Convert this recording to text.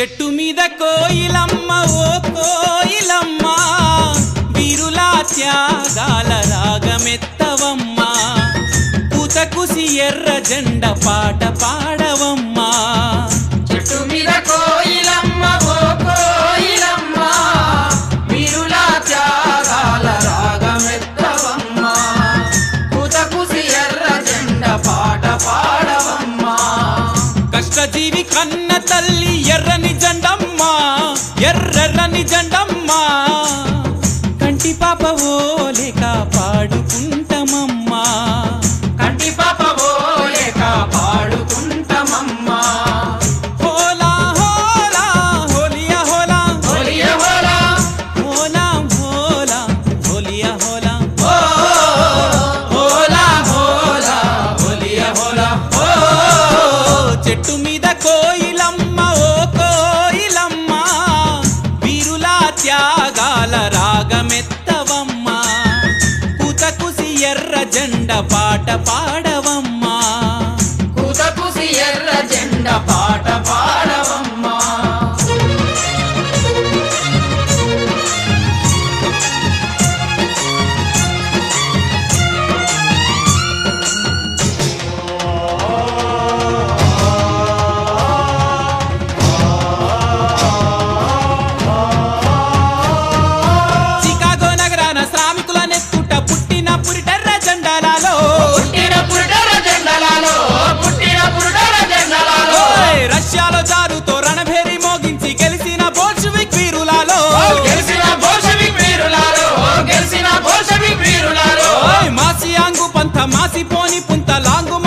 చెట్టు మీద కోయిలమ్మ ఓ కోయిలమ్మ వీరులా త్యాగాల రాగమెత్తవమ్మ పూతకుసి ఎర్ర జెండ పాట పాడవమ్మ చెట్టు మీద కోయిలమ్మ ఓ కోయిలమ్మ వీరులా త్యాగాల రాగమెత్తవమ్మ పూతకుసి ఎర్ర జెండ పాట పాడవమ్మ కష్టజీవి కన్న తల్లి ఎర్రని జెండమ్మ ఎర్రెర్రని జెండమ్మ కంటి పాప ఓలేక పాడుకుంటమమ్మా కంటి పాప ఓలేక పాడుకుంటమమ్మా హోలా హోలా హోలియా హోలా హోలియా హోలా హోలా హోలా హోలియా హోలా ఓ హోలా హోలా హోలియా హోలా ఓ చెట్టు మీద కోయిలమ్మ ఓ కోయిలమ్మ వీరులా త్యాగాల రాగమెత్తవమ్మ పూతకుసి ఎర్ర జెండ పాట పాడవమ్మా పూతకుసి ఎర్ర జెండ పాట పాడవమ్మా చికాగో నగరాన శ్రామికుల నెత్తుట పుట్టిన పురిటెర్ర జెండాలలో పుట్టిన పురుడర జెండలలో పుట్టిన పురుడర జెండలలో రష్యాలో జారుతో రణభేరి మోగించి గెలిచిన బోల్షివిక్ వీరులలో గెలిసిన బోల్షెవిక్ వీరులారో గెలిసిన బోల్షెవిక్ వీరులారో మాసి ఆంగు పంత మాసిపోని పుంత లాంగు